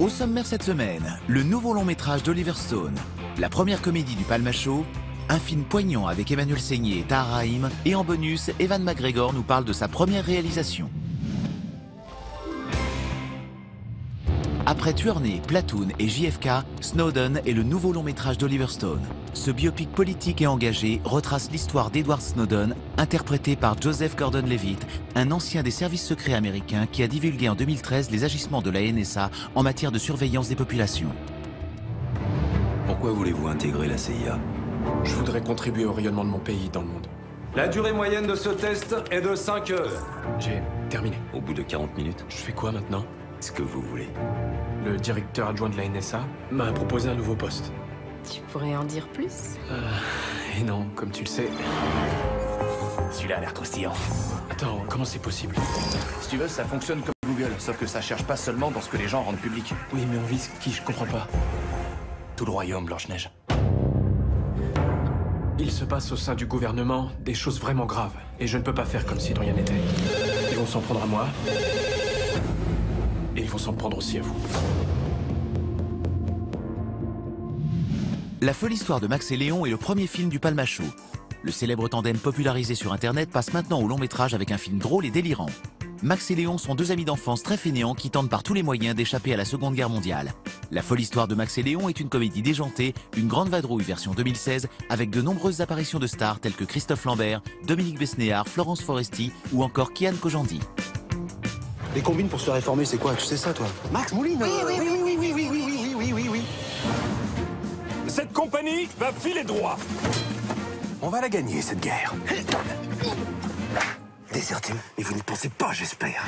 Au sommaire cette semaine, le nouveau long métrage d'Oliver Stone, la première comédie du Palma Show, un film poignant avec Emmanuel Seigné et Tahar Rahim, et en bonus, Ewan McGregor nous parle de sa première réalisation. Après Tueur Né, Platoon et JFK, Snowden est le nouveau long métrage d'Oliver Stone. Ce biopic politique et engagé retrace l'histoire d'Edward Snowden, interprété par Joseph Gordon-Levitt, un ancien des services secrets américains qui a divulgué en 2013 les agissements de la NSA en matière de surveillance des populations. Pourquoi voulez-vous intégrer la CIA? Je voudrais contribuer au rayonnement de mon pays dans le monde. La durée moyenne de ce test est de 5 heures. J'ai terminé. Au bout de 40 minutes, Je fais quoi maintenant? ce que vous voulez. Le directeur adjoint de la NSA m'a proposé un nouveau poste. Tu pourrais en dire plus? Et non, comme tu le sais... Celui-là a l'air croustillant. Attends, comment c'est possible? Si tu veux, ça fonctionne comme Google, sauf que ça cherche pas seulement dans ce que les gens rendent public. Oui, mais on vise qui? Je comprends pas. Tout le royaume, Blanche-Neige. Il se passe au sein du gouvernement des choses vraiment graves. Et je ne peux pas faire comme si de rien n'était. Ils vont s'en prendre à moi. Et ils vont s'en prendre aussi à vous. La folle histoire de Max et Léon est le premier film du Palma Show. Le célèbre tandem popularisé sur Internet passe maintenant au long métrage avec un film drôle et délirant. Max et Léon sont deux amis d'enfance très fainéants qui tentent par tous les moyens d'échapper à la Seconde Guerre mondiale. La folle histoire de Max et Léon est une comédie déjantée, une grande vadrouille version 2016, avec de nombreuses apparitions de stars telles que Christophe Lambert, Dominique Besnéard, Florence Foresti ou encore Kian Kojandi. Les combines pour se réformer, c'est quoi? Tu sais ça, toi? Max Mouline? Oui. Cette compagnie va filer droit. On va la gagner, cette guerre. Désertez, mais vous n'y pensez pas, j'espère.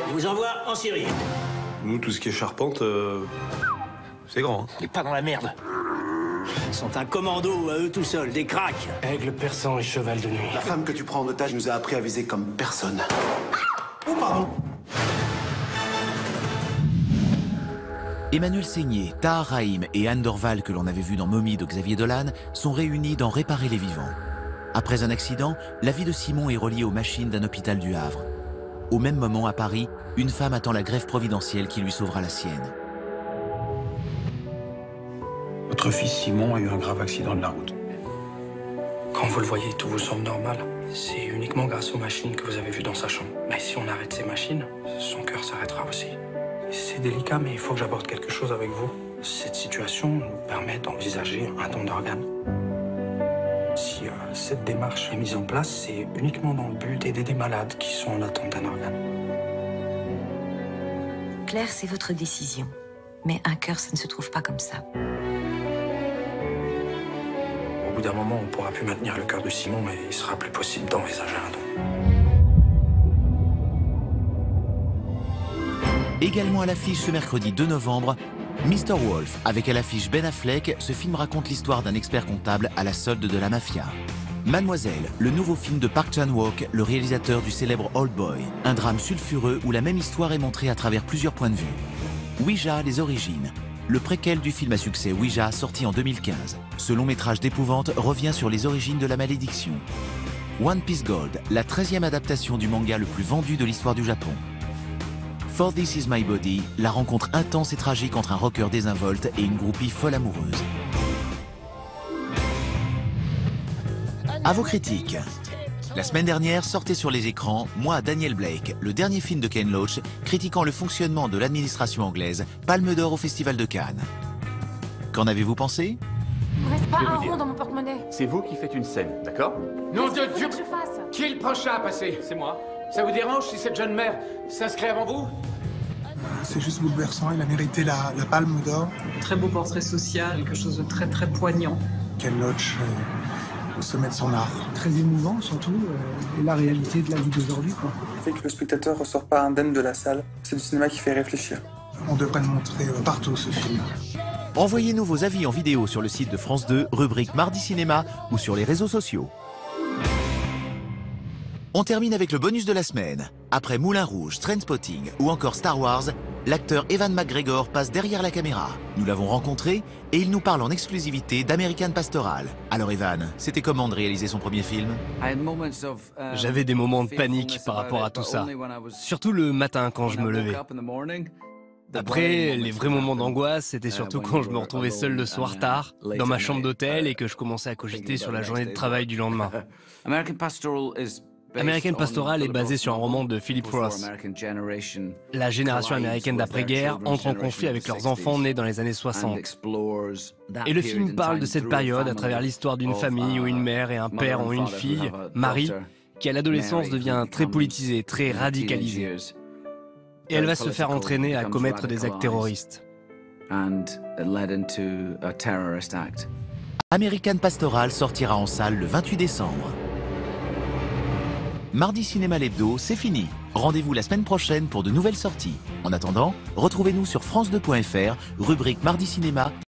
Je vous envoie en Syrie. Nous, tout ce qui est charpente, c'est grand. On n'est pas dans la merde. Ils sont un commando à eux tout seuls, des cracks. Aigle perçant et cheval de nuit. La femme que tu prends en otage nous a appris à viser comme personne. Oh, pardon. Emmanuel Seigné, Tahar Rahim et Anne Dorval, que l'on avait vu dans Momie de Xavier Dolan, sont réunis dans Réparer les vivants. Après un accident, la vie de Simon est reliée aux machines d'un hôpital du Havre. Au même moment, à Paris, une femme attend la greffe providentielle qui lui sauvera la sienne. Votre fils Simon a eu un grave accident de la route. Quand vous le voyez, tout vous semble normal. C'est uniquement grâce aux machines que vous avez vues dans sa chambre. Mais si on arrête ces machines, son cœur s'arrêtera aussi. C'est délicat, mais il faut que j'aborde quelque chose avec vous. Cette situation nous permet d'envisager un don d'organes. Si cette démarche est mise en place, c'est uniquement dans le but d'aider des malades qui sont en attente d'un organe. Claire, c'est votre décision. Mais un cœur, ça ne se trouve pas comme ça. Au bout d'un moment, on ne pourra plus maintenir le cœur de Simon et il sera plus possible d'envisager un don. Également à l'affiche ce mercredi 2 novembre, Mr. Wolf, avec à l'affiche Ben Affleck, ce film raconte l'histoire d'un expert comptable à la solde de la mafia. Mademoiselle, le nouveau film de Park Chan-wook, le réalisateur du célèbre Old Boy, un drame sulfureux où la même histoire est montrée à travers plusieurs points de vue. Ouija, les origines, le préquel du film à succès Ouija, sorti en 2015. Ce long métrage d'épouvante revient sur les origines de la malédiction. One Piece Gold, la 13e adaptation du manga le plus vendu de l'histoire du Japon. For This Is My Body, la rencontre intense et tragique entre un rocker désinvolte et une groupie folle amoureuse. À vos critiques. La semaine dernière, sortait sur les écrans Moi, Daniel Blake, le dernier film de Ken Loach, critiquant le fonctionnement de l'administration anglaise, Palme d'Or au Festival de Cannes. Qu'en avez-vous pensé? Il me reste pas un rond dans mon porte-monnaie. C'est vous qui faites une scène, d'accord? Nom de Dieu, que je fasse. Qui est le prochain à passer? C'est moi. Ça vous dérange si cette jeune mère s'inscrit avant vous? C'est juste bouleversant, il a mérité la Palme d'Or. Très beau portrait social, quelque chose de très très poignant. Ken Loach au sommet de son art. Très émouvant surtout, et la réalité de la vie d'aujourd'hui, quoi. Le fait que le spectateur ressort pas indemne de la salle, c'est du cinéma qui fait réfléchir. On devrait le montrer partout, ce film. Envoyez-nous vos avis en vidéo sur le site de France 2, rubrique Mardi Cinéma ou sur les réseaux sociaux. On termine avec le bonus de la semaine. Après Moulin Rouge, Trainspotting ou encore Star Wars, l'acteur Ewan McGregor passe derrière la caméra. Nous l'avons rencontré et il nous parle en exclusivité d'American Pastoral. Alors Ewan, c'était comment de réaliser son premier film? J'avais des moments de panique par rapport à tout ça. Surtout le matin quand je me levais. Après, les vrais moments d'angoisse, c'était surtout quand je me retrouvais seul le soir tard, dans ma chambre d'hôtel et que je commençais à cogiter sur la journée de travail du lendemain. American Pastoral est basé sur un roman de Philip Roth. La génération américaine d'après-guerre entre en conflit avec leurs enfants nés dans les années 60. Et le film parle de cette période à travers l'histoire d'une famille où une mère et un père ont une fille, Mary, qui à l'adolescence devient très politisée, très radicalisée. Et elle va se faire entraîner à commettre des actes terroristes. American Pastoral sortira en salle le 28 décembre. Mardi Cinéma l'hebdo, c'est fini. Rendez-vous la semaine prochaine pour de nouvelles sorties. En attendant, retrouvez-nous sur France2.fr, rubrique Mardi Cinéma.